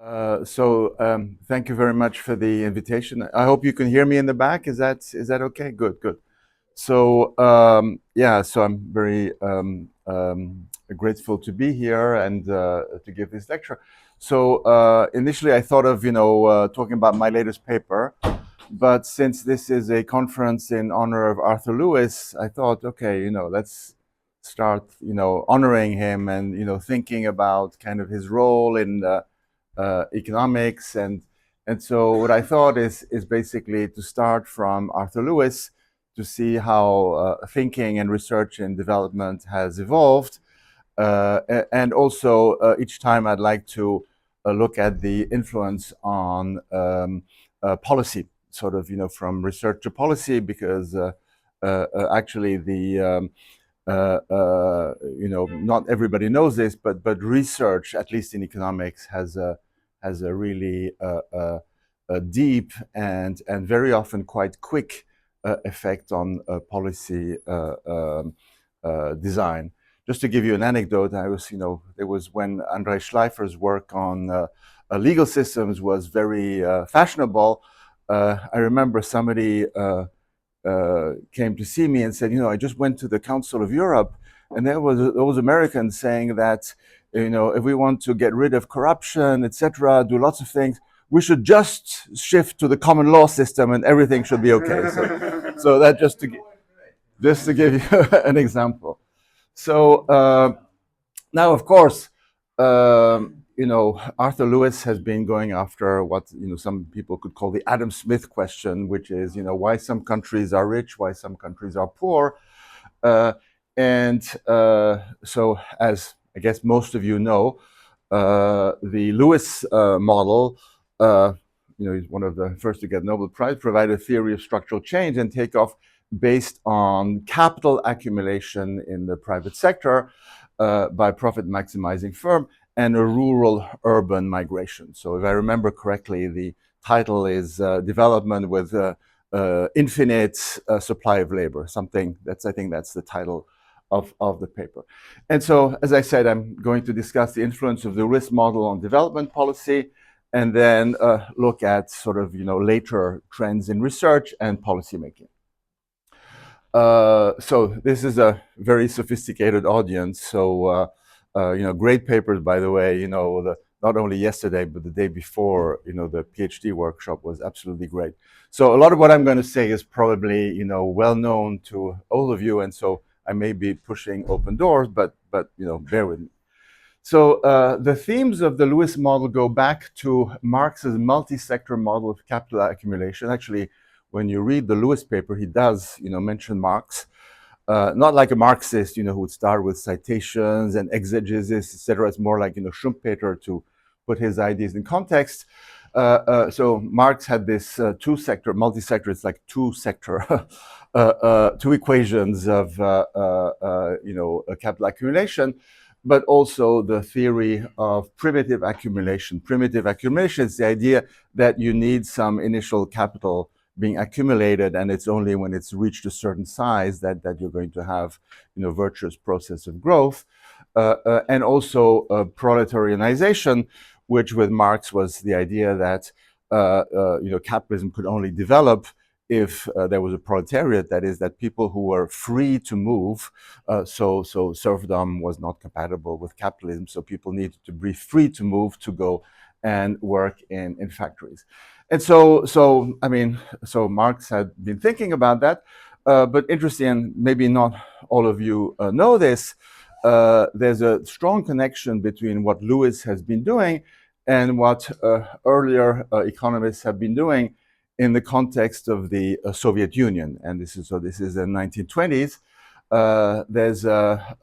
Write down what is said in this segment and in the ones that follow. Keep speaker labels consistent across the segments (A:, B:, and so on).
A: Thank you very much for the invitation. I hope you can hear me in the back. Is that okay? Good, good. So I'm very grateful to be here and to give this lecture. Initially I thought of talking about my latest paper, but since this is a conference in honor of Arthur Lewis, I thought, okay, let's start honoring him and thinking about kind of his role in economics. And so what I thought is basically to start from Arthur Lewis to see how thinking and research and development has evolved. And also each time I'd like to look at the influence on policy, sort of, from research to policy, because actually not everybody knows this, but research, at least in economics, has a really deep and very often quite quick effect on policy design. Just to give you an anecdote, there was when Andrei Schleifer's work on legal systems was very fashionable. I remember somebody came to see me and said, I just went to the Council of Europe, and there was those Americans saying that, if we want to get rid of corruption, etc., do lots of things, we should just shift to the common law system and everything should be okay. So that just to give you an example. So now, of course, Arthur Lewis has been going after what some people could call the Adam Smith question, which is why some countries are rich, why some countries are poor, so as I guess most of you know, the Lewis model, he's one of the first to get Nobel Prize, provide a theory of structural change and takeoff based on capital accumulation in the private sector by profit maximizing firm and a rural-urban migration. So if I remember correctly, the title is Development with Infinite Supply of Labor, something I think that's the title of the paper. And so, as I said, I'm going to discuss the influence of the risk model on development policy, and then look at sort of later trends in research and policymaking. So this is a very sophisticated audience. So great papers, by the way. Not only yesterday but the day before, the PhD workshop was absolutely great. So a lot of what I'm going to say is probably well known to all of you, and so I may be pushing open doors, but bear with me. So the themes of the Lewis model go back to Marx's multi-sector model of capital accumulation. Actually, when you read the Lewis paper, he does mention Marx. Not like a Marxist, who would start with citations and exegesis, etc. It's more like Schumpeter to put his ideas in context. So Marx had this two-sector, multi-sector. It's like two-sector, two equations of capital accumulation, but also the theory of primitive accumulation. Primitive accumulation is the idea that you need some initial capital being accumulated, and it's only when it's reached a certain size that you're going to have virtuous process of growth, and also proletarianization, which with Marx was the idea that capitalism could only develop if there was a proletariat, that is, that people who were free to move, so serfdom was not compatible with capitalism, so people needed to be free to move, to go and work in factories. And so Marx had been thinking about that, but interesting, and maybe not all of you know this, there's a strong connection between what Lewis has been doing and what earlier economists have been doing in the context of the Soviet Union. And this is the 1920s. There's a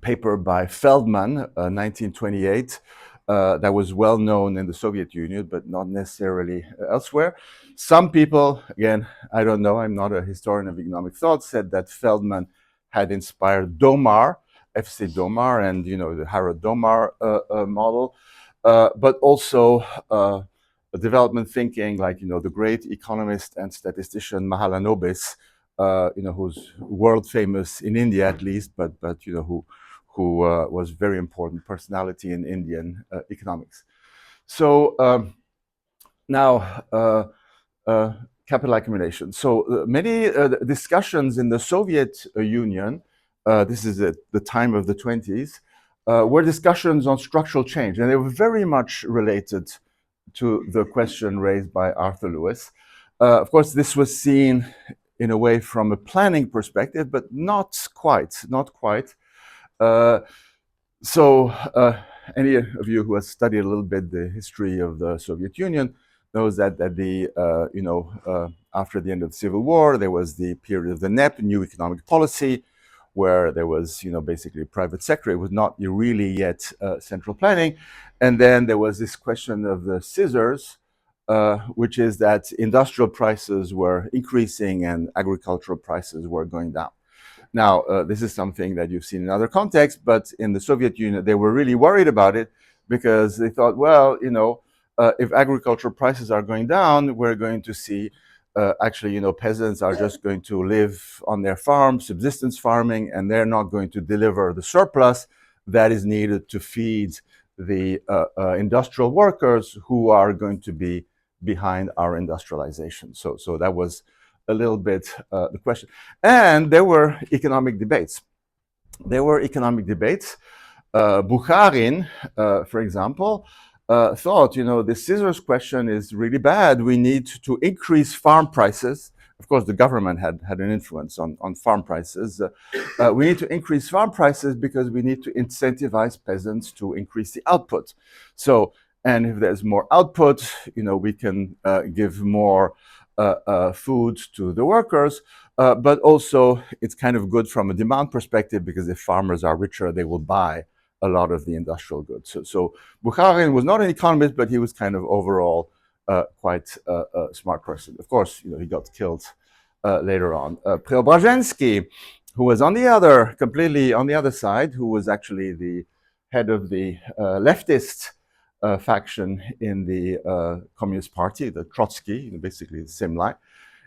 A: paper by Feldman, 1928, that was well known in the Soviet Union, but not necessarily elsewhere. Some people, again, I don't know, I'm not a historian of economic thought, said that Feldman had inspired Domar, F.C. Domar, and the Harrod Domar model, but also development thinking, like the great economist and statistician Mahalanobis, who's world famous in India at least, but who was very important personality in Indian economics. So now, capital accumulation. So many discussions in the Soviet Union, this is at the time of the 20s, were discussions on structural change, and they were very much related to the question raised by Arthur Lewis. Of course, this was seen in a way from a planning perspective, but not quite. So any of you who has studied a little bit the history of the Soviet Union knows that after the end of the Civil War, there was the period of the NEP, New Economic Policy, where there was basically private sector. It was not really yet central planning, and then there was this question of the scissors, which is that industrial prices were increasing and agricultural prices were going down. Now, this is something that you've seen in other contexts, but in the Soviet Union, they were really worried about it because they thought, well, if agricultural prices are going down, we're going to see peasants are just going to live on their farm, subsistence farming, and they're not going to deliver the surplus that is needed to feed the industrial workers who are going to be behind our industrialization. So that was a little bit the question. And there were economic debates. Bukharin, for example, thought, the scissors question is really bad. We need to increase farm prices. Of course, the government had an influence on farm prices. We need to increase farm prices because we need to incentivize peasants to increase the output. So, and if there's more output, we can give more food to the workers, but also it's kind of good from a demand perspective because if farmers are richer, they will buy a lot of the industrial goods. So Bukharin was not an economist, but he was kind of overall quite a smart person. Of course, he got killed later on. Preobrazhensky, who was completely on the other side, who was actually the head of the leftist faction in the Communist Party, the Trotsky, basically the same line.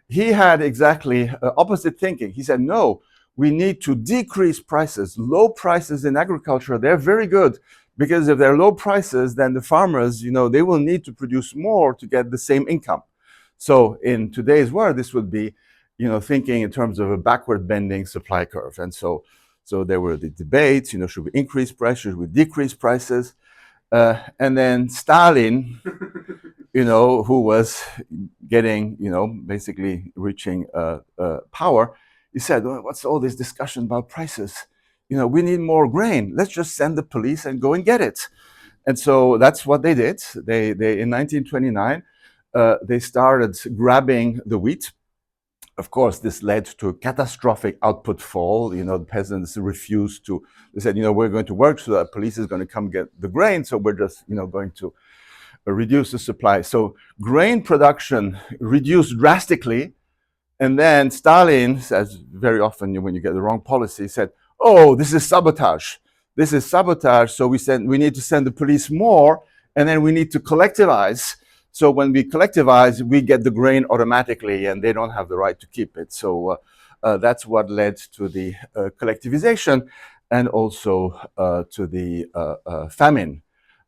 A: He had exactly opposite thinking. He said, no, we need to decrease prices. Low prices in agriculture, they're very good because if they're low prices, then the farmers, they will need to produce more to get the same income. So in today's world, this would be, thinking in terms of a backward bending supply curve. And so there were the debates, should we increase prices, should we decrease prices? And then Stalin, who was getting, basically reaching power, he said, well, what's all this discussion about prices? We need more grain. Let's just send the police and go and get it. And so that's what they did. They in 1929, they started grabbing the wheat. Of course, this led to a catastrophic output fall. The peasants refused to. They said, we're going to work, so the police is going to come get the grain. So we're just, going to reduce the supply. So grain production reduced drastically. And then Stalin, as very often when you get the wrong policy, said, oh, this is sabotage. This is sabotage. So we need to send the police more, and then we need to collectivize. So when we collectivize, we get the grain automatically, and they don't have the right to keep it. So that's what led to the collectivization, and also to the famine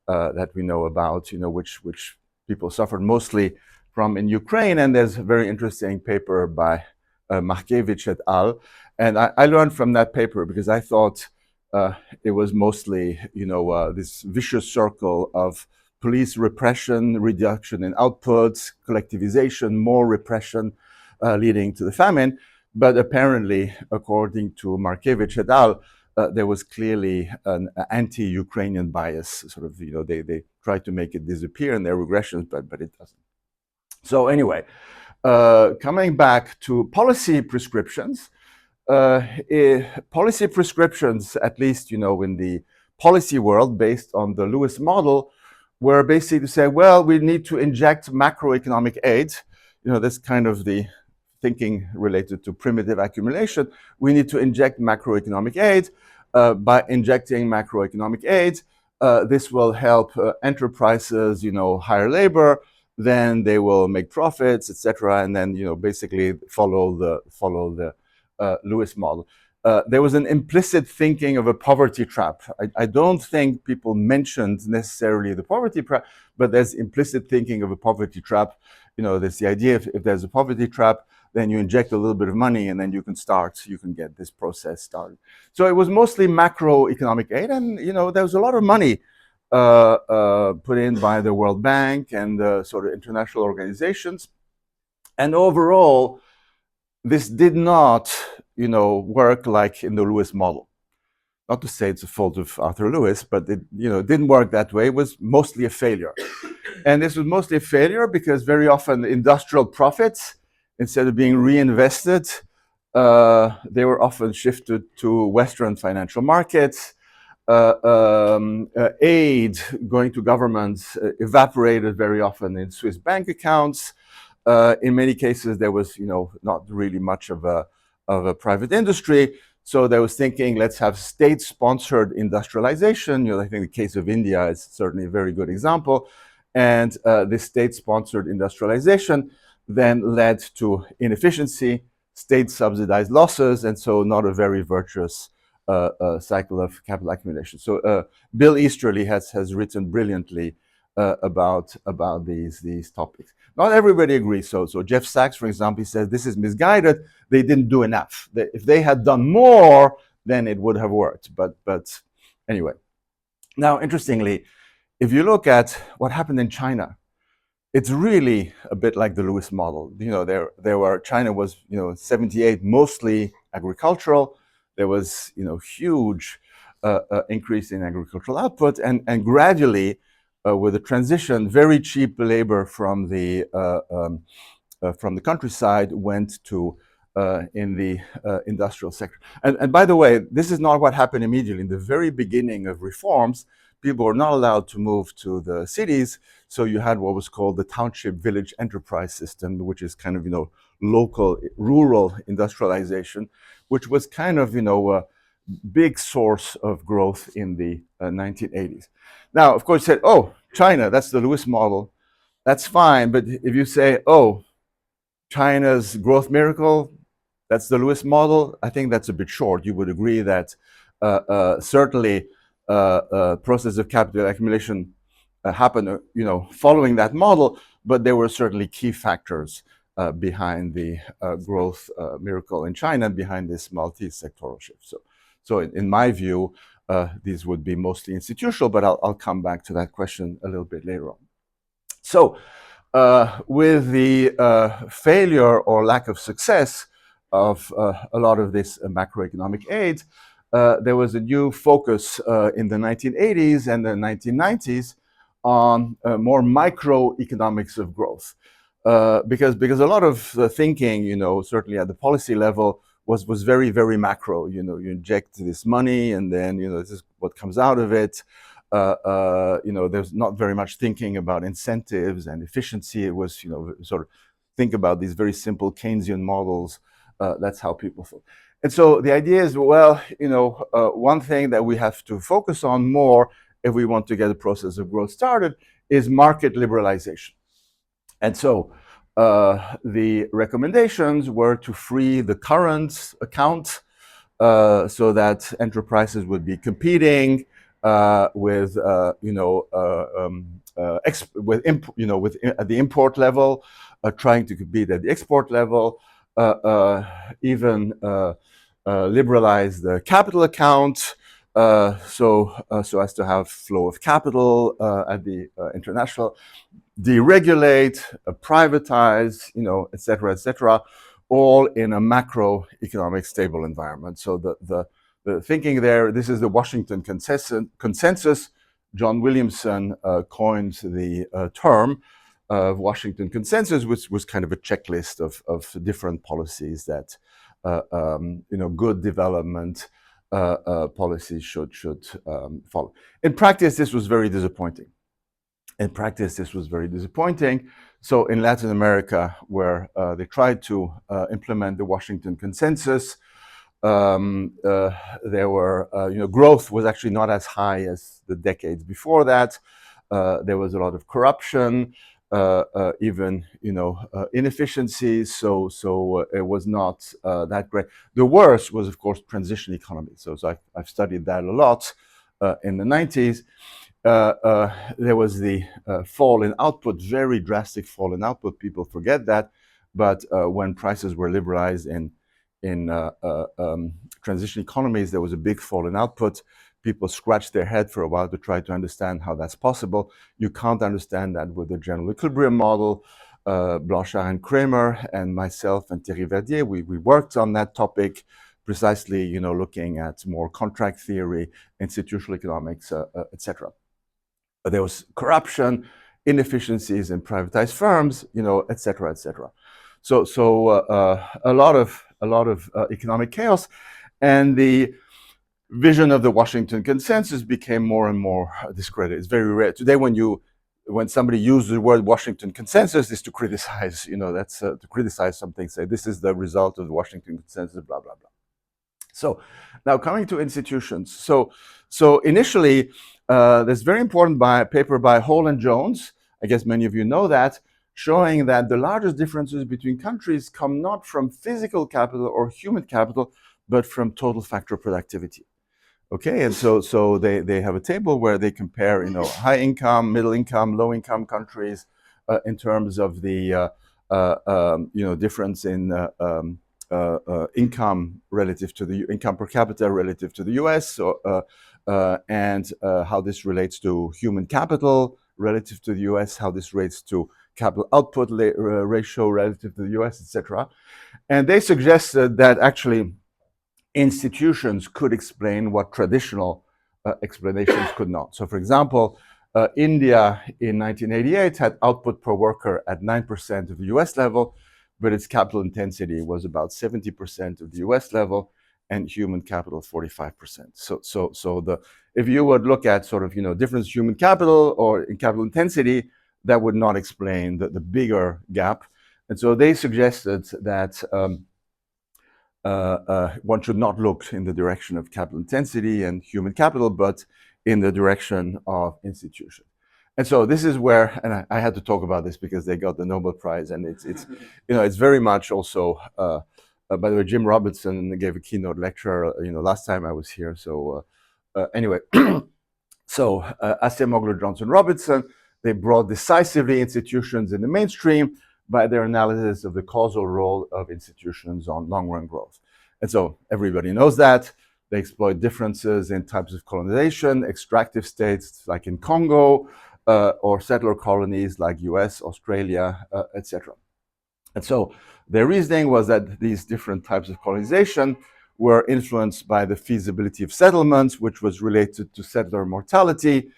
A: that we know about, which people suffered mostly from in Ukraine. And there's a very interesting paper by Markievicz et al. And I learned from that paper because I thought it was mostly, this vicious circle of police repression, reduction in outputs, collectivization, more repression, leading to the famine. But apparently, according to Markievicz et al., there was clearly an anti-Ukrainian bias. Sort of, they tried to make it disappear in their regressions, but it doesn't. So anyway, coming back to policy prescriptions, policy prescriptions, at least, in the policy world based on the Lewis model, were basically to say, well, we need to inject macroeconomic aid. That's kind of the thinking related to primitive accumulation. We need to inject macroeconomic aid. By injecting macroeconomic aid, this will help enterprises, hire labor, then they will make profits, etc., and then basically follow the Lewis model. there was an implicit thinking of a poverty trap. I don't think people mentioned necessarily the poverty trap, but there's implicit thinking of a poverty trap. There's the idea if there's a poverty trap, then you inject a little bit of money and then you can get this process started. So it was mostly macroeconomic aid, and there was a lot of money put in by the World Bank and sort of international organizations. And overall, this did not, work like in the Lewis model. Not to say it's a fault of Arthur Lewis, but it, didn't work that way. It was mostly a failure. And this was mostly a failure because very often industrial profits, instead of being reinvested, they were often shifted to Western financial markets. Aid going to governments evaporated very often in Swiss bank accounts. In many cases, there was, not really much of a private industry. So they was thinking, let's have state-sponsored industrialization. I think the case of India is certainly a very good example. And this state-sponsored industrialization then led to inefficiency, state-subsidized losses, and so not a very virtuous cycle of capital accumulation. So Bill Easterly has written brilliantly about these topics. Not everybody agrees. So Jeff Sachs, for example, he says this is misguided. They didn't do enough. If they had done more, then it would have worked. But anyway. Now, interestingly, if you look at what happened in China, it's really a bit like the Lewis model. China was 78 mostly agricultural. There was huge increase in agricultural output, and gradually, with the transition, very cheap labor from the countryside went to in the industrial sector. And by the way, this is not what happened immediately. In the very beginning of reforms, people were not allowed to move to the cities, so you had what was called the township village enterprise system, which is kind of local rural industrialization, which was kind of a big source of growth in the 1980s. Now, of course, you said, oh, China, that's the Lewis model. That's fine. But if you say, oh, China's growth miracle, that's the Lewis model, I think that's a bit short. You would agree that certainly process of capital accumulation happened, following that model, but there were certainly key factors behind the growth miracle in China, behind this multi-sectoral shift. So in my view, these would be mostly institutional, but I'll come back to that question a little bit later on. So with the failure or lack of success of a lot of this macroeconomic aid, there was a new focus in the 1980s and the 1990s on more microeconomics of growth. Because a lot of the thinking, certainly at the policy level, was very, very macro. You inject this money and then, this is what comes out of it. There's not very much thinking about incentives and efficiency. It was, sort of think about these very simple Keynesian models. That's how people thought. And so the idea is, well, one thing that we have to focus on more if we want to get the process of growth started is market liberalization. And so the recommendations were to free the current account so that enterprises would be competing with at the import level, trying to compete at the export level, even liberalize the capital account, so as to have flow of capital at the international, deregulate, privatize, et cetera, all in a macroeconomic stable environment. So the thinking there, this is the Washington consensus. John Williamson coined the term of Washington consensus, which was kind of a checklist of different policies that good development policies should follow. In practice, this was very disappointing. So in Latin America, where they tried to implement the Washington consensus, there were, growth was actually not as high as the decades before that. There was a lot of corruption. even inefficiencies. So it was not that great. The worst was, of course, transition economy. So I've studied that a lot in the 90s. There was the fall in output, very drastic fall in output. People forget that, but when prices were liberalized in transition economies, there was a big fall in output. People scratched their head for a while to try to understand how that's possible. You can't understand that with the general equilibrium model. Blanchard and Kramer and myself and Thierry Verdier, we worked on that topic precisely, looking at more contract theory, institutional economics, etc. There was corruption, inefficiencies in privatized firms, et cetera, et cetera. So a lot of economic chaos, and the vision of the Washington Consensus became more and more discredited. It's very rare today when somebody uses the word Washington Consensus is to criticize. That's to criticize something. Say this is the result of the Washington Consensus. Blah blah blah. So now coming to institutions. So initially, there's very important paper by Hall and Jones. I guess many of you know that, showing that the largest differences between countries come not from physical capital or human capital, but from total factor productivity. Okay, and so they have a table where they compare, high income, middle income, low income countries in terms of the difference in income relative to the income per capita relative to the U.S. And how this relates to human capital relative to the U.S., how this relates to capital output ratio relative to the U.S., etc. And they suggested that actually institutions could explain what traditional explanations could not. So, for example, India in 1988 had output per worker at 9% of the US level, but its capital intensity was about 70% of the US level, and human capital 45%. So if you would look at sort of difference in human capital or in capital intensity, that would not explain the bigger gap. And so they suggested that one should not look in the direction of capital intensity and human capital, but in the direction of institution. And so this is where, and I had to talk about this because they got the Nobel Prize, and it's very much also. By the way, Jim Robertson gave a keynote lecture, last time I was here. So anyway, so Acemoglu, Johnson, Robertson, they brought decisively institutions in the mainstream by their analysis of the causal role of institutions on long-run growth. And so everybody knows that. They exploit differences in types of colonization, extractive states like in Congo, or settler colonies like US, Australia, etc. And so their reasoning was that these different types of colonization were influenced by the feasibility of settlements, which was related to settler mortality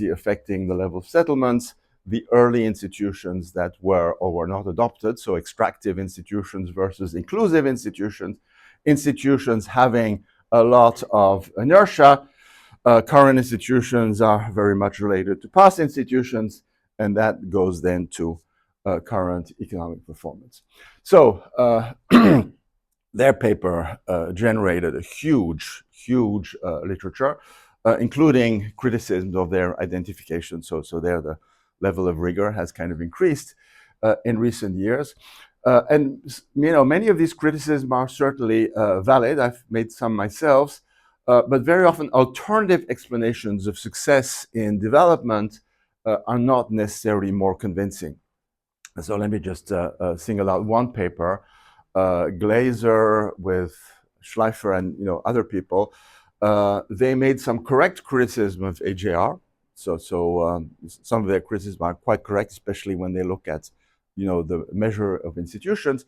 A: affecting the level of settlements, the early institutions that were or were not adopted, so extractive institutions versus inclusive institutions having a lot of inertia. Current institutions are very much related to past institutions, and that goes then to current economic performance. So their paper generated a huge literature, including criticisms of their identification. So there the level of rigor has kind of increased in recent years. And many of these criticisms are certainly valid. I've made some myself, but very often alternative explanations of success in development are not necessarily more convincing. So let me just single out one paper. Glazer with Schleifer and other people, they made some correct criticism of AJR. So some of their criticisms are quite correct, especially when they look at the measure of institutions.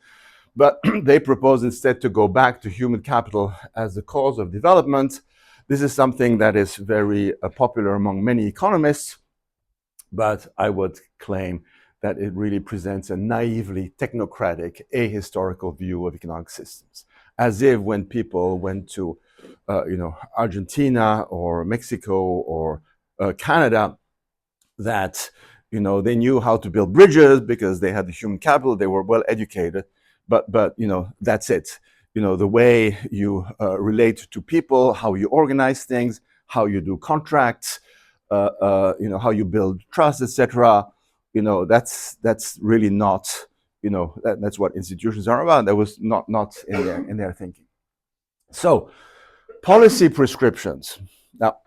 A: But they propose instead to go back to human capital as the cause of development. This is something that is very popular among many economists, but I would claim that it really presents a naively technocratic, ahistorical view of economic systems, as if when people went to Argentina or Mexico or Canada, that they knew how to build bridges because they had the human capital, they were well educated, but that's it. The way you relate to people, how you organize things, how you do contracts, how you build trust, etc., that's really not, that's what institutions are about. That was not in their thinking. So policy prescriptions. Now,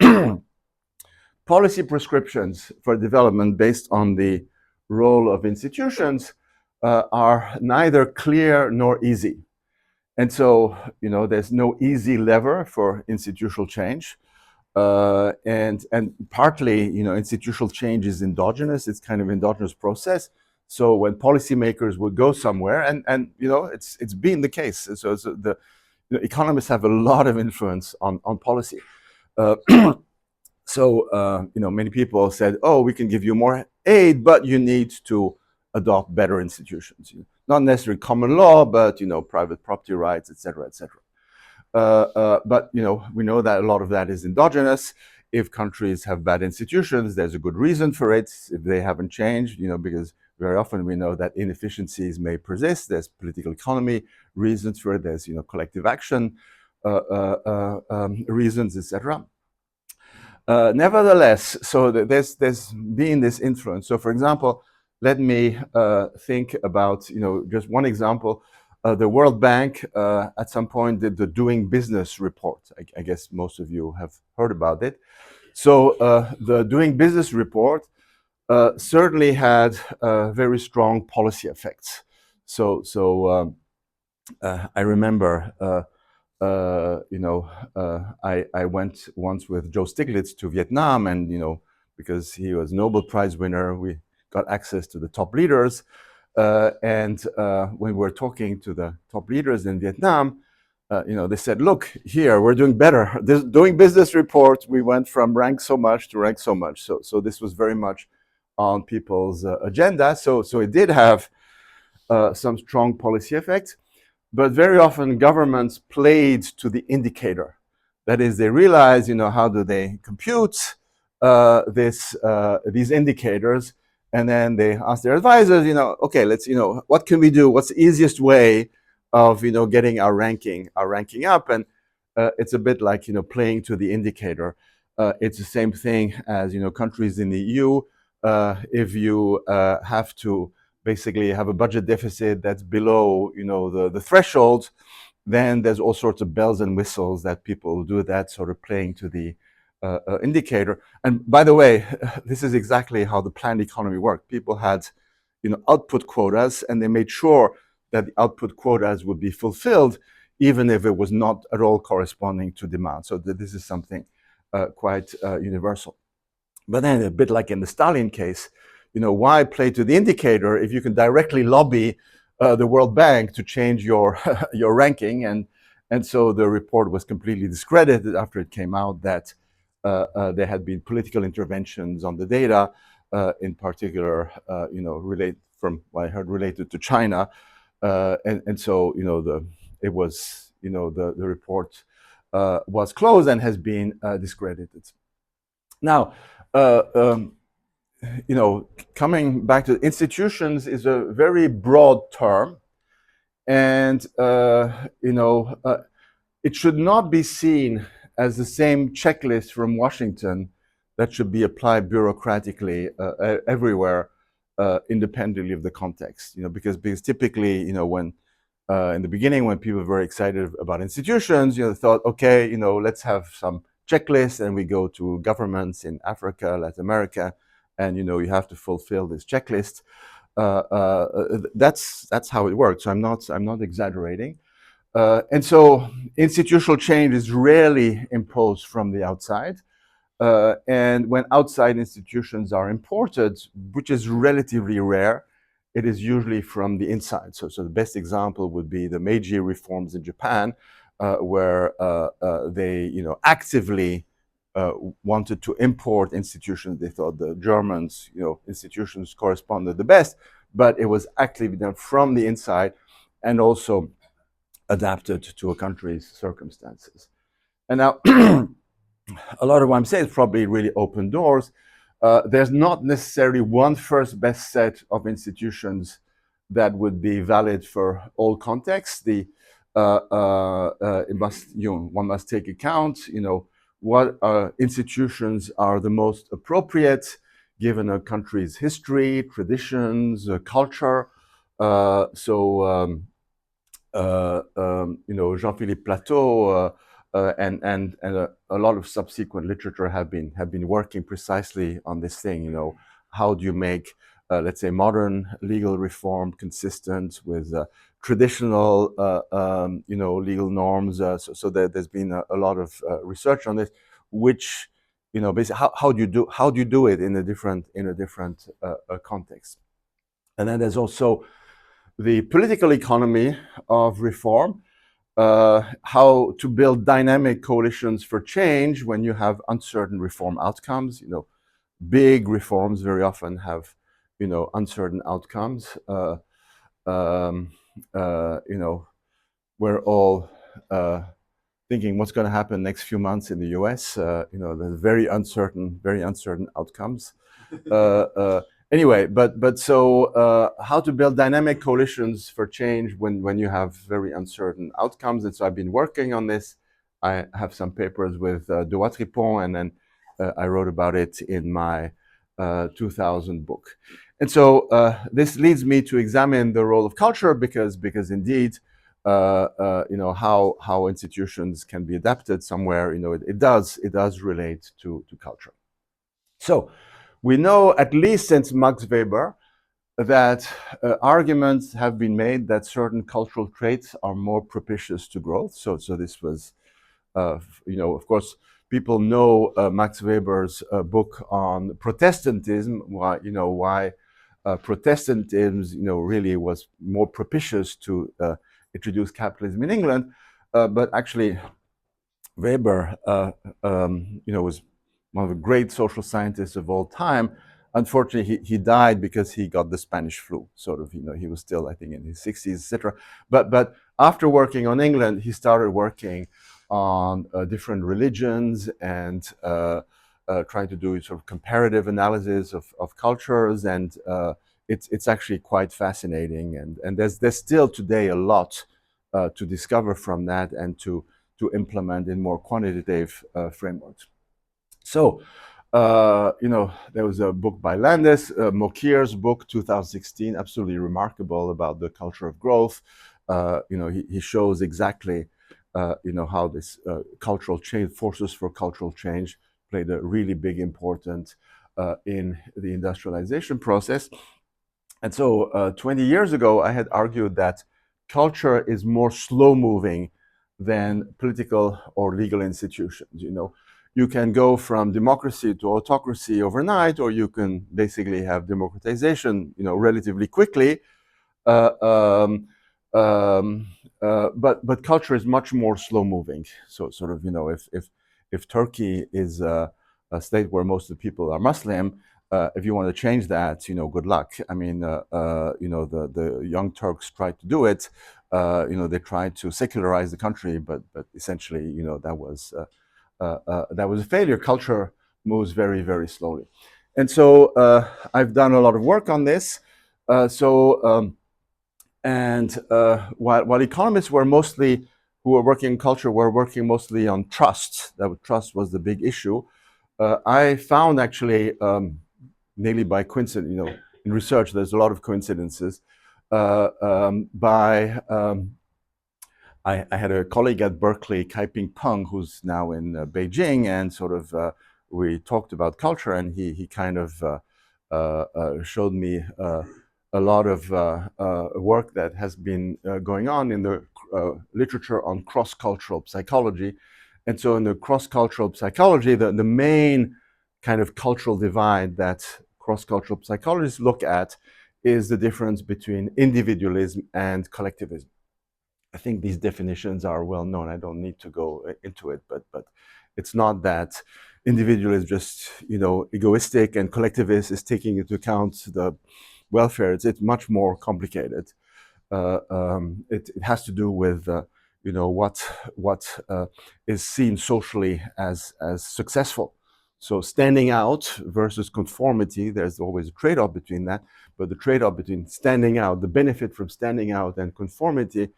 A: policy prescriptions for development based on the role of institutions are neither clear nor easy. And so, there's no easy lever for institutional change. And partly, institutional change is endogenous. It's kind of endogenous process. So when policymakers would go somewhere, and it's been the case. So the economists have a lot of influence on policy. So many people said, "Oh, we can give you more aid, but you need to adopt better institutions. Not necessarily common law, but private property rights, etc., etc." But we know that a lot of that is endogenous. If countries have bad institutions, there's a good reason for it. If they haven't changed, because very often we know that inefficiencies may persist. There's political economy reasons for it. There's collective action reasons, etc. Nevertheless, so there's been this influence. So, for example, let me think about just one example. The World Bank at some point did the Doing Business report. I guess most of you have heard about it. So the Doing Business report certainly had very strong policy effects. So I remember, I went once with Joe Stiglitz to Vietnam, and because he was Nobel Prize winner, we got access to the top leaders. And when we were talking to the top leaders in Vietnam, they said, "Look, here we're doing better. This Doing Business report, we went from rank so much to rank so much." So this was very much on people's agenda. So it did have some strong policy effects, but very often governments played to the indicator. That is, they realize, how do they compute these indicators. And then they ask their advisors, okay, let's, what can we do? What's the easiest way of, getting our ranking up? And it's a bit like, playing to the indicator. It's the same thing as, countries in the EU. If you have to basically have a budget deficit that's below, the threshold, then there's all sorts of bells and whistles that people do that sort of playing to the indicator. And by the way, this is exactly how the planned economy worked. People had, output quotas, and they made sure that the output quotas would be fulfilled, even if it was not at all corresponding to demand. So this is something quite universal. But then, a bit like in the Stalin case, why play to the indicator if you can directly lobby the World Bank to change your your ranking? And so the report was completely discredited after it came out that there had been political interventions on the data, in particular, from what I heard, related to China, and so it was the report was closed and has been discredited. Now, coming back to institutions is a very broad term, and it should not be seen as the same checklist from Washington that should be applied bureaucratically everywhere, independently of the context. Because typically, when in the beginning, when people were very excited about institutions, they thought, okay, let's have some checklists, and we go to governments in Africa, Latin America, and you have to fulfill this checklist. That's how it works. So I'm not exaggerating. And so institutional change is rarely imposed from the outside. And when outside institutions are imported, which is relatively rare, it is usually from the inside. So the best example would be the Meiji reforms in Japan, where they actively wanted to import institutions. They thought the Germans, institutions corresponded the best, but it was actively done from the inside and also adapted to a country's circumstances. And now, a lot of what I'm saying is probably really open doors. There's not necessarily one first best set of institutions that would be valid for all contexts. One must take account, what institutions are the most appropriate given a country's history, traditions, culture. Jean-Philippe Plateau and a lot of subsequent literature have been working precisely on this thing. How do you make, let's say, modern legal reform consistent with traditional, legal norms? So there's been a lot of research on this, which, basically, how do you do it in a different context? And then there's also the political economy of reform, how to build dynamic coalitions for change when you have uncertain reform outcomes. Big reforms very often have, uncertain outcomes. We're all thinking what's going to happen next few months in the U.S. There's very uncertain outcomes. Anyway, so how to build dynamic coalitions for change when you have very uncertain outcomes. And so I've been working on this. I have some papers with Duat-Ripon, and then I wrote about it in my 2000 book. And so this leads me to examine the role of culture, because indeed, how institutions can be adapted somewhere. It does relate to culture. So we know, at least since Max Weber, that arguments have been made that certain cultural traits are more propitious to growth. So this was, of course, people know Max Weber's book on Protestantism. Why Protestantism, really was more propitious to introduce capitalism in England, but actually Weber, was one of the great social scientists of all time. Unfortunately, he died because he got the Spanish flu. Sort of, he was still, I think, in his 60s, etc. But after working on England, he started working on different religions and trying to do sort of comparative analysis of cultures, and it's actually quite fascinating. And there's still today a lot to discover from that and to implement in more quantitative frameworks. So, there was a book by Landis, Mokir's book, 2016, absolutely remarkable, about the culture of growth. He shows exactly, how this cultural change, forces for cultural change, played a really big important in the industrialization process. And so 20 years ago, I had argued that culture is more slow-moving than political or legal institutions. You can go from democracy to autocracy overnight, or you can basically have democratization, relatively quickly. But culture is much more slow-moving. So sort of, if Turkey is a state where most of the people are Muslim, if you want to change that, good luck. I mean, the Young Turks tried to do it. They tried to secularize the country, but essentially, that was a failure. Culture moves very, very slowly. And so I've done a lot of work on this. While economists were mostly, who were working in culture, were working mostly on trust. Trust was the big issue. I found, actually, nearly by coincidence, in research, there's a lot of coincidences. I had a colleague at Berkeley, Kai-Ping Peng, who's now in Beijing, and sort of we talked about culture, and he kind of showed me a lot of work that has been going on in the literature on cross-cultural psychology. And so in the cross-cultural psychology, the main kind of cultural divide that cross-cultural psychologists look at is the difference between individualism and collectivism. I think these definitions are well known. I don't need to go into it, but it's not that individual is just, egoistic and collectivist is taking into account the welfare. It's much more complicated. It has to do with what is seen socially as successful. So standing out versus conformity, there's always a trade-off between that. But the trade-off between standing out, the benefit from standing out, and conformity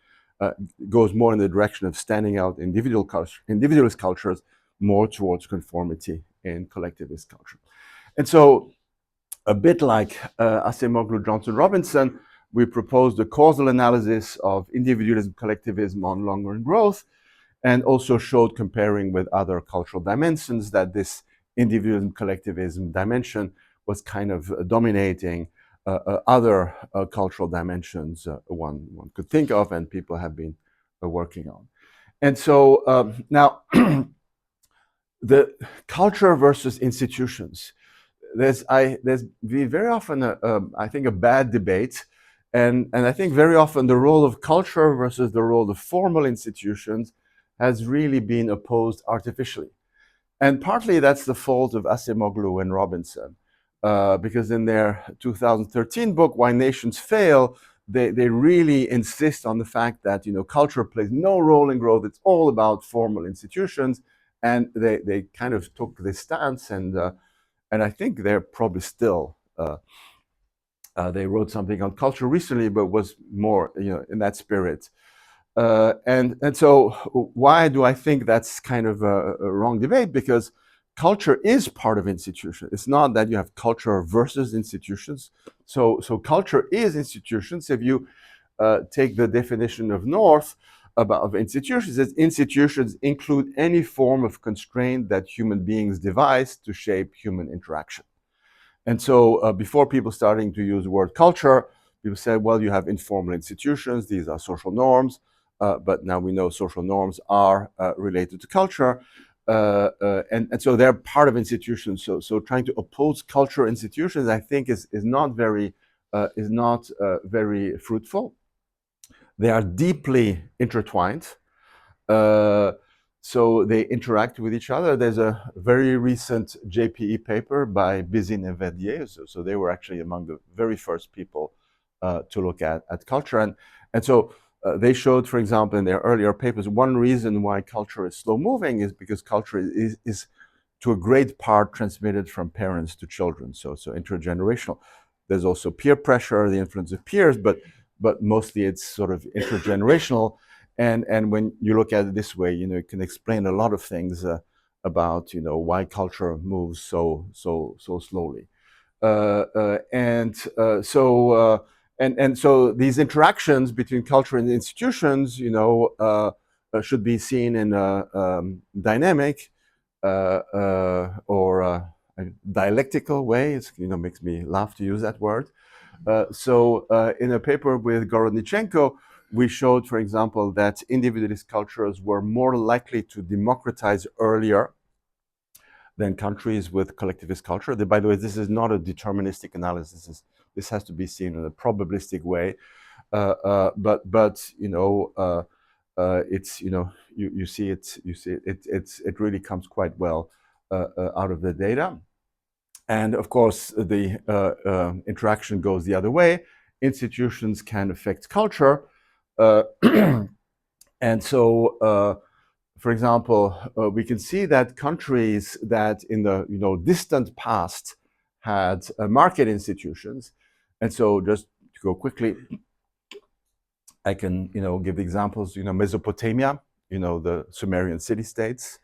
A: goes more in the direction of standing out individualist cultures, more towards conformity in collectivist culture. And so a bit like Acemoglu, Johnson, Robinson, we proposed a causal analysis of individualism, collectivism on long-run growth, and also showed, comparing with other cultural dimensions, that this individualism, collectivism dimension was kind of dominating other cultural dimensions one could think of, and people have been working on. And so now, the culture versus institutions. There's very often, I think, a bad debate, and I think very often the role of culture versus the role of formal institutions has really been opposed artificially. And partly that's the fault of Acemoglu and Robinson, because in their 2013 book, Why Nations Fail, they really insist on the fact that, you know, culture plays no role in growth. It's all about formal institutions. And they kind of took this stance, and I think they're probably still, they wrote something on culture recently, but was more, you know, in that spirit. And so why do I think that's kind of a wrong debate? Because culture is part of institutions. It's not that you have culture versus institutions. So culture is institutions. If you take the definition of North of institutions, as institutions include any form of constraint that human beings devise to shape human interaction. And so before people starting to use the word culture, people said, well, you have informal institutions, these are social norms, but now we know social norms are related to culture, and so they're part of institutions. So trying to oppose culture institutions, I think, is not very fruitful. They are deeply intertwined. So they interact with each other. There's a very recent JPE paper by Bizine and Verdier. So they were actually among the very first people to look at culture. And so they showed, for example, in their earlier papers, one reason why culture is slow moving is because culture is to a great part transmitted from parents to children. So intergenerational. There's also peer pressure, the influence of peers, but mostly it's sort of intergenerational. And when you look at it this way, you know, it can explain a lot of things about, you know, why culture moves so slowly. And so these interactions between culture and institutions, you know, should be seen in a dynamic or a dialectical way. It, you know, makes me laugh to use that word. So in a paper with Gorodnichenko, we showed, for example, that individualist cultures were more likely to democratize earlier than countries with collectivist culture. By the way, this is not a deterministic analysis. This has to be seen in a probabilistic way. But you know, it's, you know, you see it really comes quite well out of the data. And of course, the interaction goes the other way. Institutions can affect culture. And so, for example, we can see that countries that in the, you know, distant past had market institutions. And so just to go quickly, I can, you know, give examples. You know, Mesopotamia, you know, the Sumerian city-states,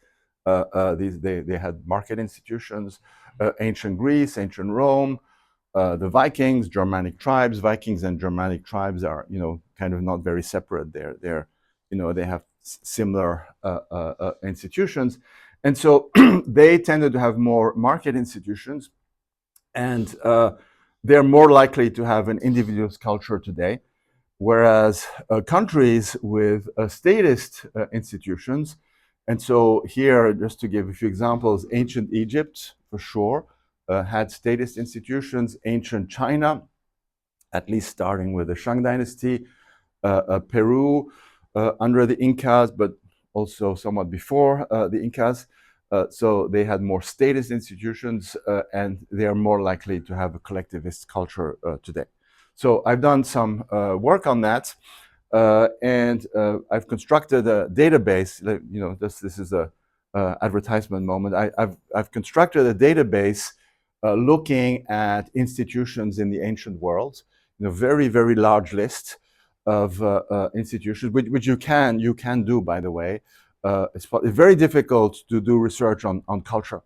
A: they had market institutions. Ancient Greece, ancient Rome, the Vikings, Germanic tribes. Vikings and Germanic tribes are, you know, kind of not very separate. They're you know, they have similar institutions. And so they tended to have more market institutions, and they're more likely to have an individualist culture today. Whereas countries with statist institutions, and so here, just to give a few examples, ancient Egypt, for sure, had statist institutions. Ancient China, at least starting with the Shang dynasty. Peru, under the Incas, but also somewhat before the Incas. So they had more statist institutions, and they are more likely to have a collectivist culture today. So I've done some work on that, and I've constructed a database. You know, this is a advertisement moment. I've constructed a database looking at institutions in the ancient world. You know, very large list of institutions, which you can do, by the way. It's very difficult to do research on culture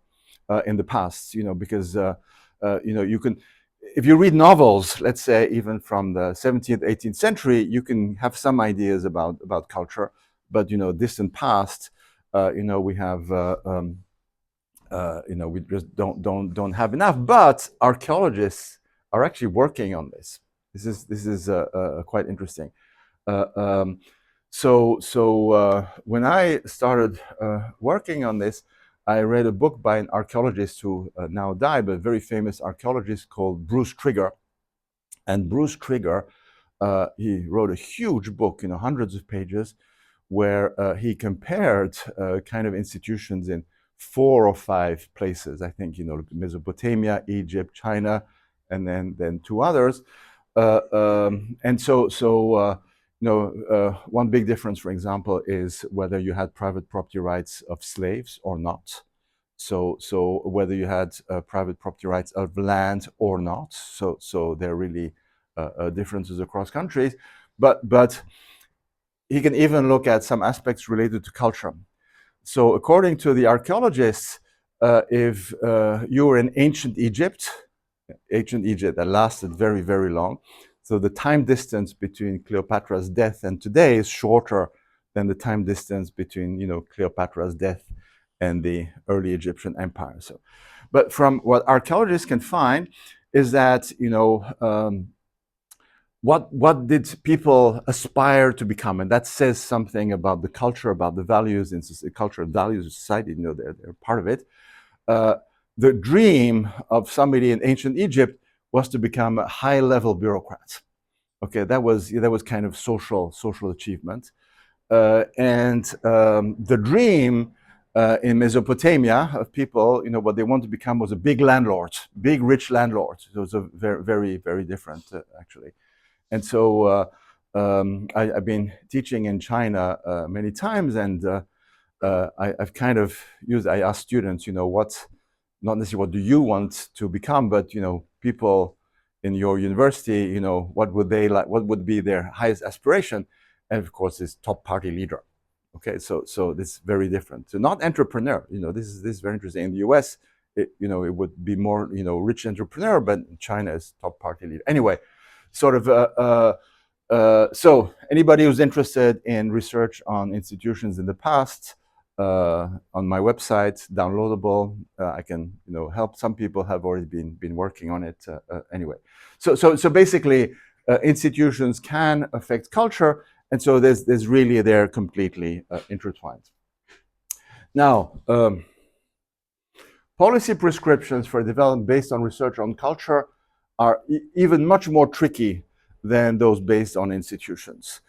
A: in the past, you know, because you know, you can. if you read novels, let's say even from the 17th, 18th century, you can have some ideas about culture, but distant past, we have we just don't have enough. But archaeologists are actually working on this. This is quite interesting. Uh, um, so when I started working on this, I read a book by an archaeologist who now died, but a very famous archaeologist called Bruce Trigger. And Bruce Trigger, he wrote a huge book, hundreds of pages, where he compared kind of institutions in 4 or 5 places. I think Mesopotamia, Egypt, China, and then 2 others. And one big difference, for example, is whether you had private property rights of slaves or not. So whether you had private property rights of land or not. So there are really differences across countries. But he can even look at some aspects related to culture. So according to the archaeologists, if you were in ancient Egypt that lasted very, very long, so the time distance between Cleopatra's death and today is shorter than the time distance between Cleopatra's death and the early Egyptian empire. So, but from what archaeologists can find is that what did people aspire to become, and that says something about the culture, about the values in culture and values of society. They're part of it. The dream of somebody in ancient Egypt was to become a high-level bureaucrat. Okay, that was kind of social achievement. And the dream in Mesopotamia of people, what they wanted to become was a big landlord, big rich landlord. So it was a very, very, very different, actually. And so I've been teaching in China many times, and I've kind of I ask students, not necessarily what do you want to become, but people in your university, what would they like? What would be their highest aspiration? And of course, is top party leader. Okay, so this is very different. So not entrepreneur. This is very interesting. In the U.S., it would be more rich entrepreneur, but in China is top party leader. Anyway, sort of. So anybody who's interested in research on institutions in the past, on my website, downloadable. I can help. Some people have already been working on it anyway. So basically, institutions can affect culture, and so there's really they're completely intertwined. Now, policy prescriptions for development based on research on culture are even much more tricky than those based on institutions.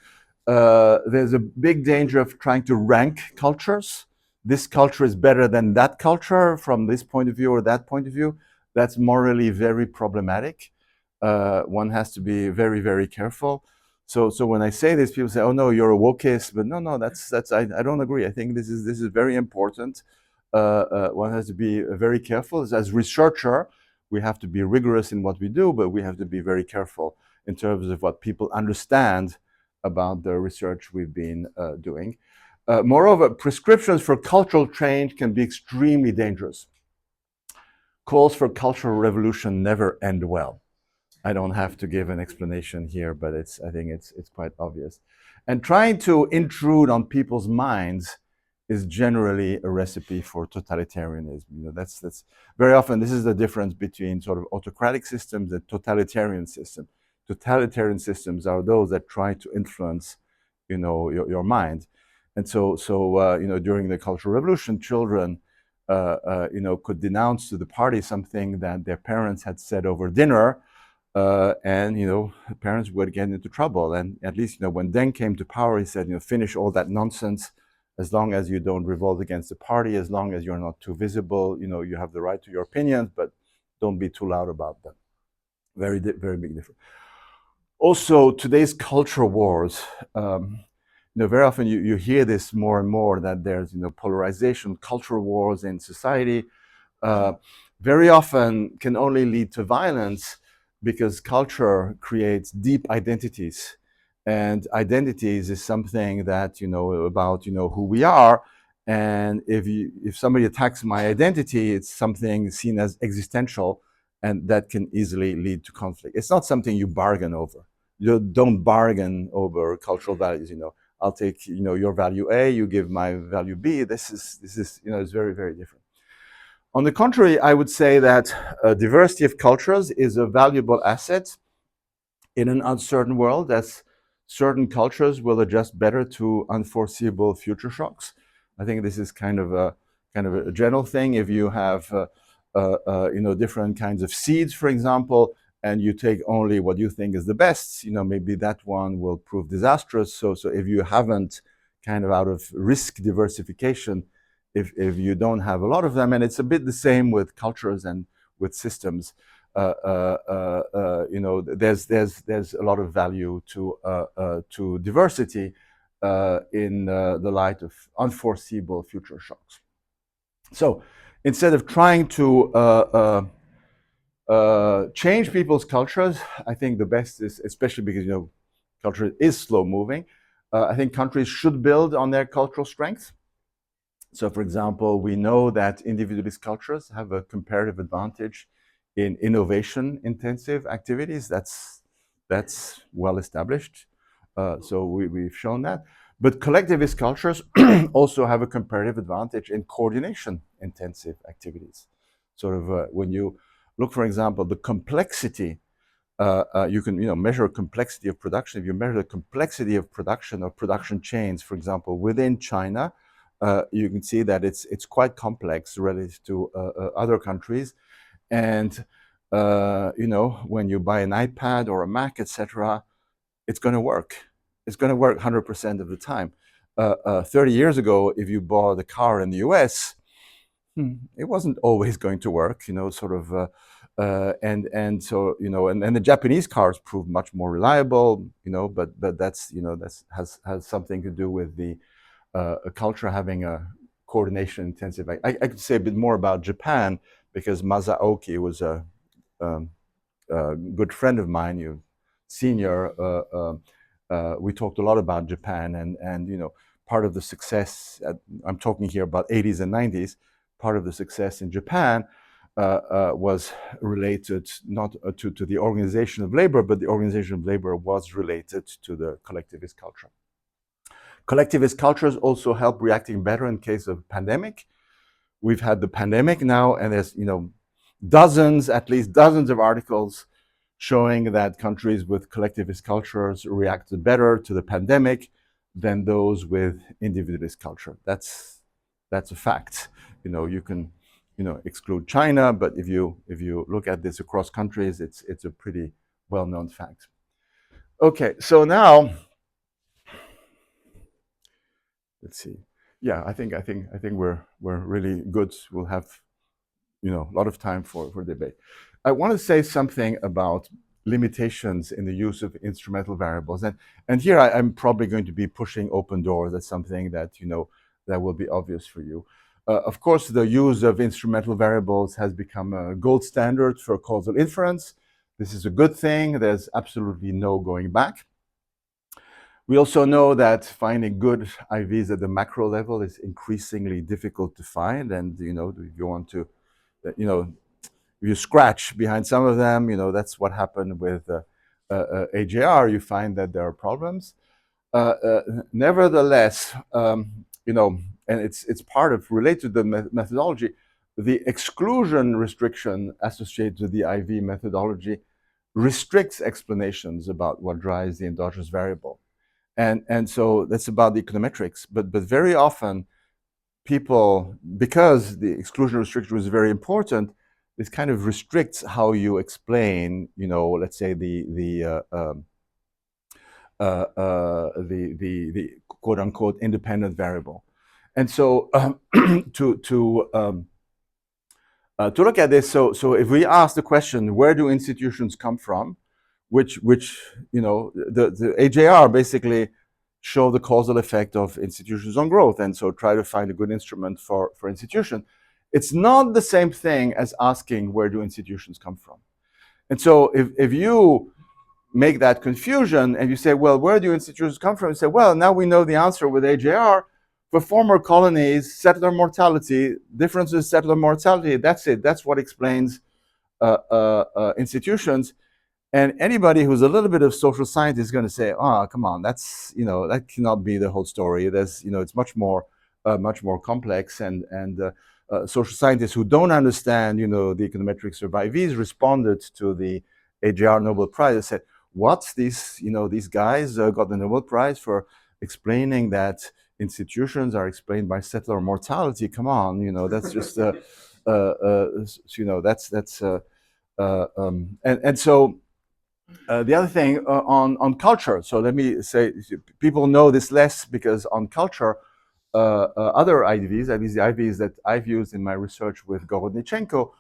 A: There's a big danger of trying to rank cultures. This culture is better than that culture from this point of view or that point of view. That's morally very problematic. One has to be very, very careful. So when I say this, people say, "Oh no, you're a wokeist," but no, that's I don't agree. I think this is very important. One has to be very careful. As researcher, we have to be rigorous in what we do, but we have to be very careful in terms of what people understand about the research we've been doing. Moreover, prescriptions for cultural change can be extremely dangerous. Calls for cultural revolution never end well. I don't have to give an explanation here, but I think it's quite obvious. And trying to intrude on people's minds is generally a recipe for totalitarianism. That's very often, this is the difference between sort of autocratic systems and totalitarian systems. Totalitarian systems are those that try to influence, your mind. And so during the Cultural Revolution, children, could denounce to the party something that their parents had said over dinner, and parents would get into trouble. And at least when Deng came to power, he said, finish all that nonsense. As long as you don't revolt against the party, as long as you're not too visible, you have the right to your opinions, but don't be too loud about them. Very big difference. Also, today's culture wars. Very often you hear this more and more, that there's polarization, culture wars in society. Very often can only lead to violence because culture creates deep identities, and identities is something that about who we are. And if somebody attacks my identity, it's something seen as existential, and that can easily lead to conflict. It's not something you bargain over. You don't bargain over cultural values. I'll take your value A, you give my value B. This is it's very, very different. On the contrary, I would say that diversity of cultures is a valuable asset in an uncertain world, as certain cultures will adjust better to unforeseeable future shocks. I think this is kind of a general thing. If you have different kinds of seeds, for example, and you take only what you think is the best, maybe that one will prove disastrous. So if you haven't kind of out of risk diversification, if you don't have a lot of them, and it's a bit the same with cultures and with systems, there's a lot of value to diversity in the light of unforeseeable future shocks. So instead of trying to change people's cultures, I think the best is, especially because culture is slow moving, I think countries should build on their cultural strengths. So, for example, we know that individualist cultures have a comparative advantage in innovation-intensive activities. That's well established. So we've shown that. But collectivist cultures also have a comparative advantage in coordination-intensive activities. Sort of when you look, for example, the complexity. You can measure complexity of production. If you measure the complexity of production or production chains, for example, within China, you can see that it's quite complex relative to other countries. And when you buy an iPad or a Mac, etc., it's going to work. It's going to work 100% of the time. 30 years ago, if you bought a car in the US, it wasn't always going to work. Sort of. And so and the Japanese cars proved much more reliable. But that's has something to do with the a culture having a coordination intensive. I could say a bit more about Japan because Masaoki was a good friend of mine, senior. We talked a lot about Japan, and part of the success. I'm talking here about 80s and 90s. Part of the success in Japan was related not to the organization of labor, but the organization of labor was related to the collectivist culture. Collectivist cultures also help reacting better in case of pandemic. We've had the pandemic now, and there's at least dozens of articles showing that countries with collectivist cultures reacted better to the pandemic than those with individualist culture. That's a fact. You can exclude China, but if you look at this across countries, it's a pretty well-known fact. Okay, so now let's see. Yeah, I think we're really good. We'll have a lot of time for debate. I want to say something about limitations in the use of instrumental variables, and here I'm probably going to be pushing open doors. That's something that that will be obvious for you. Of course, the use of instrumental variables has become a gold standard for causal inference. This is a good thing. There's absolutely no going back. We also know that finding good IVs at the macro level is increasingly difficult to find, and if you want to, if you scratch behind some of them, that's what happened with AJR. You find that there are problems. Nevertheless, and it's part of related to the methodology. The exclusion restriction associated with the IV methodology restricts explanations about what drives the endogenous variable. And so that's about the econometrics, but very often people, because the exclusion restriction is very important, this kind of restricts how you explain, let's say the quote unquote independent variable. And so to look at this, so if we ask the question, where do institutions come from? Which the AJR basically show the causal effect of institutions on growth, and so try to find a good instrument for institution. It's not the same thing as asking where do institutions come from. And so if you make that confusion and you say, well, where do institutions come from? You say, well, now we know the answer with AJR. For former colonies, settler mortality, differences in settler mortality, that's it. That's what explains institutions. And anybody who's a little bit of social science is going to say, "Oh, come on, that's that cannot be the whole story. There's it's much more complex." And social scientists who don't understand the econometrics of IVs responded to the AJR Nobel Prize. They said, "What these guys got the Nobel Prize for explaining that institutions are explained by settler mortality? Come on, that's just that's and so." The other thing on culture, so let me say, people know this less because on culture, other IVs, at least the IVs that I've used in my research with Gorodnichenko,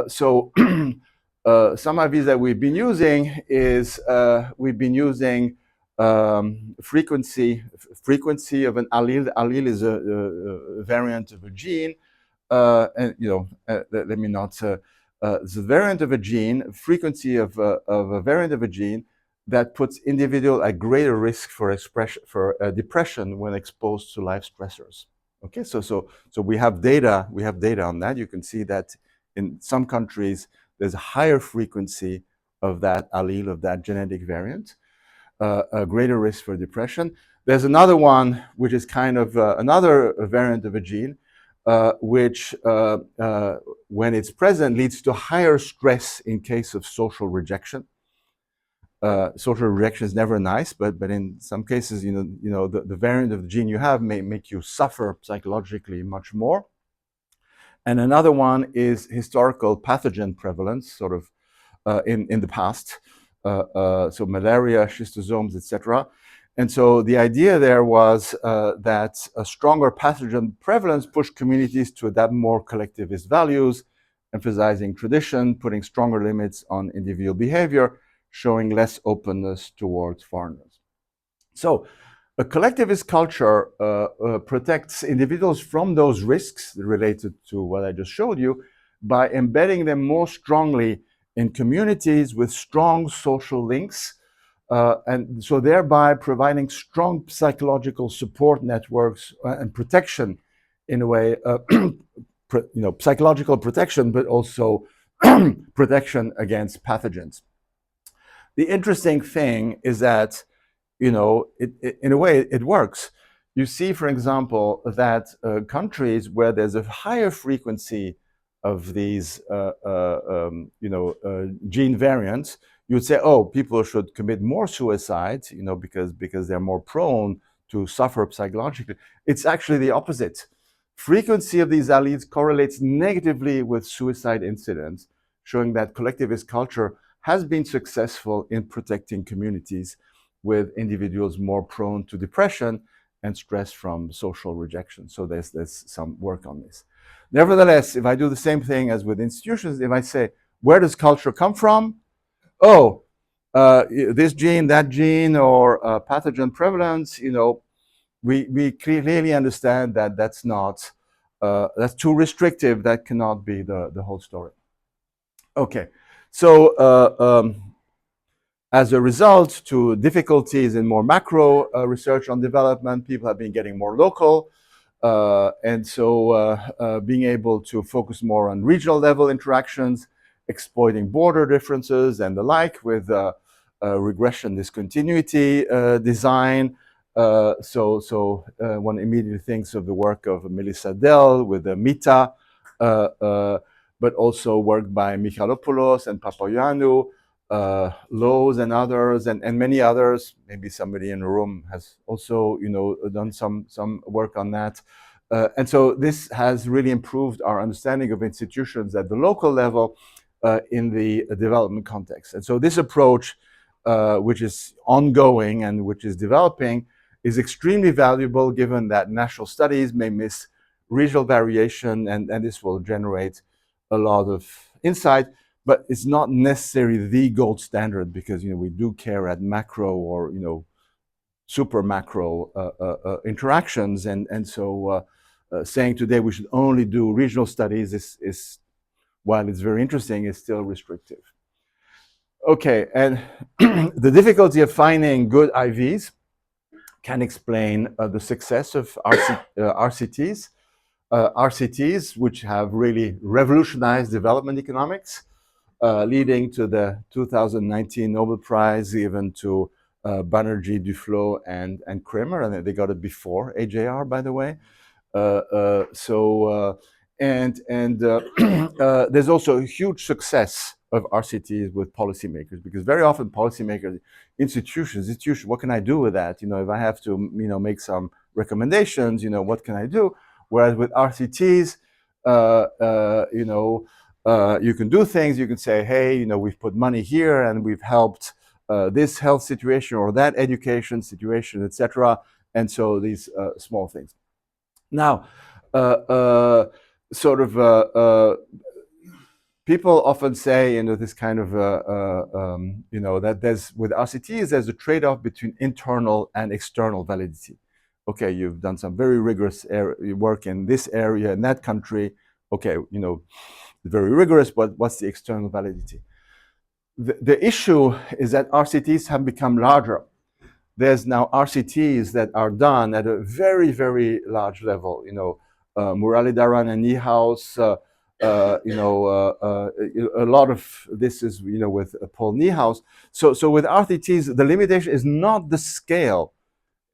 A: so some IVs that we've been using is we've been using frequency of an allele. Allele is a variant of a gene, and let me not. The variant of a gene, frequency of a variant of a gene that puts individual at greater risk for depression when exposed to life stressors. Okay, so we have data. We have data on that. You can see that in some countries there's a higher frequency of that allele, of that genetic variant, a greater risk for depression. There's another one which is kind of another variant of a gene, which, when it's present, leads to higher stress in case of social rejection. Social rejection is never nice, but in some cases, the variant of the gene you have may make you suffer psychologically much more. And another one is historical pathogen prevalence, sort of in the past, so malaria, schistosomes, etc. And so the idea there was that a stronger pathogen prevalence pushed communities to adapt more collectivist values, emphasizing tradition, putting stronger limits on individual behavior, showing less openness towards foreigners. So a collectivist culture protects individuals from those risks related to what I just showed you by embedding them more strongly in communities with strong social links, and so thereby providing strong psychological support networks and protection in a way, psychological protection, but also protection against pathogens. The interesting thing is that, in a way, it works. You see, for example, that countries where there's a higher frequency of these, gene variants, you would say, oh, people should commit more suicide, because they're more prone to suffer psychologically. It's actually the opposite. Frequency of these alleles correlates negatively with suicide incidents, showing that collectivist culture has been successful in protecting communities with individuals more prone to depression and stress from social rejection. So there's some work on this. Nevertheless, if I do the same thing as with institutions, if I say, where does culture come from? Oh, this gene, that gene, or pathogen prevalence, we clearly understand that that's not, that's too restrictive. That cannot be the whole story. Okay, so as a result to difficulties in more macro research on development, people have been getting more local. And so being able to focus more on regional level interactions, exploiting border differences and the like with regression discontinuity design. So one immediately thinks of the work of Melissa Dell with the MITA, but also work by Michalopoulos and Papaioannou, Lowe's and others, and many others. Maybe somebody in the room has also, done some work on that. And so this has really improved our understanding of institutions at the local level in the development context. And so this approach, which is ongoing and which is developing, is extremely valuable given that national studies may miss regional variation, and this will generate a lot of insight. But it's not necessarily the gold standard because we do care at macro or super macro interactions, and so saying today we should only do regional studies is while it's very interesting, is still restrictive. Okay, and the difficulty of finding good IVs can explain the success of RCTs. RCTs, which have really revolutionized development economics. leading to the 2019 Nobel Prize given to Banerjee, Duflo, and Kramer, and they got it before AJR, by the way. There's also a huge success of RCTs with policymakers, because very often policymakers, institutions, what can I do with that? If I have to, make some recommendations, what can I do? Whereas with RCTs, you can do things. You can say, hey, we've put money here and we've helped this health situation or that education situation, etc. And so these small things. Now, people often say, this kind of, that there's, with RCTs, there's a trade-off between internal and external validity. Okay, you've done some very rigorous work in this area, in that country. Okay, very rigorous, but what's the external validity? The issue is that RCTs have become larger. There's now RCTs that are done at a very, very large level. Muralidharan and Niehaus, a lot of this is, with Paul Niehaus. So with RCTs, the limitation is not the scale.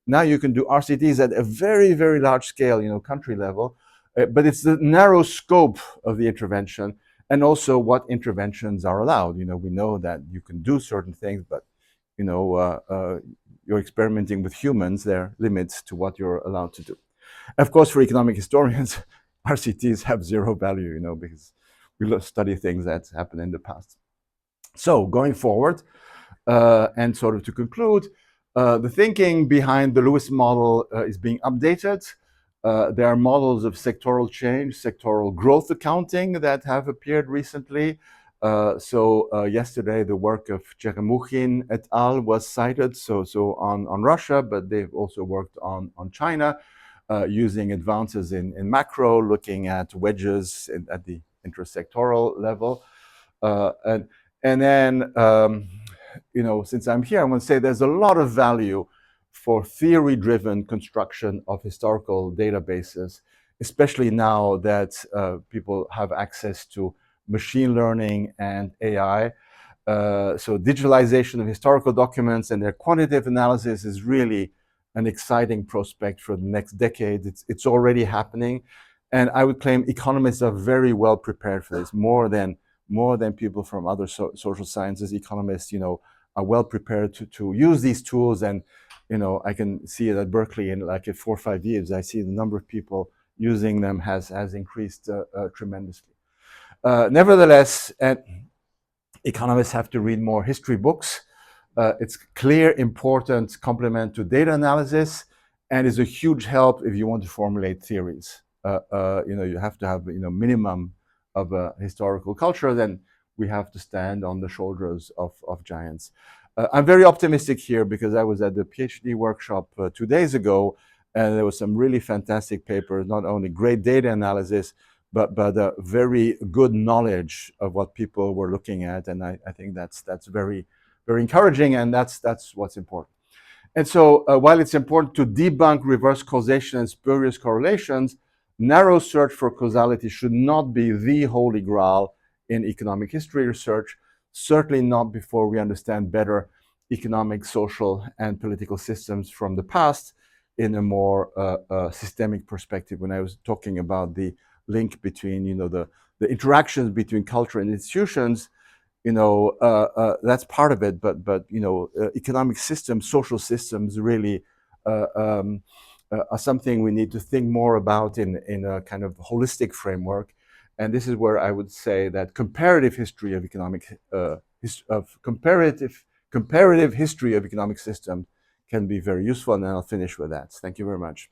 A: Now you can do RCTs at a very, very large scale, country level, but it's the narrow scope of the intervention, and also what interventions are allowed. We know that you can do certain things, but you're experimenting with humans. There are limits to what you're allowed to do. Of course, for economic historians, RCTs have zero value, because we study things that happened in the past. So going forward, and sort of to conclude, the thinking behind the Lewis model is being updated. There are models of sectoral change, sectoral growth accounting that have appeared recently. Yesterday, the work of Cheremukhin et al. Was cited, so on Russia, but they've also worked on China, using advances in macro, looking at wedges at the intersectoral level. And then, since I'm here, I want to say there's a lot of value for theory-driven construction of historical databases, especially now that people have access to machine learning and AI. So digitalization of historical documents and their quantitative analysis is really an exciting prospect for the next decade. It's already happening. And I would claim economists are very well prepared for this, more than people from other social sciences. Economists, are well prepared to use these tools. And, I can see it at Berkeley in like 4 or 5 years. I see the number of people using them has increased tremendously. Nevertheless, economists have to read more history books. It's clear, important complement to data analysis, and is a huge help if you want to formulate theories. You have to have minimum of a historical culture. Then we have to stand on the shoulders of giants. I'm very optimistic here because I was at the PhD workshop 2 days ago, and there was some really fantastic papers, not only great data analysis, but very good knowledge of what people were looking at, and I think that's very, very encouraging, and that's what's important. And so while it's important to debunk reverse causation and spurious correlations, narrow search for causality should not be the holy grail in economic history research, certainly not before we understand better economic, social, and political systems from the past in a more systemic perspective. When I was talking about the link between, the interactions between culture and institutions, that's part of it, but economic systems, social systems really are something we need to think more about in a kind of holistic framework. And this is where I would say that comparative history of comparative history of economic systems can be very useful. And I'll finish with that. Thank you very much.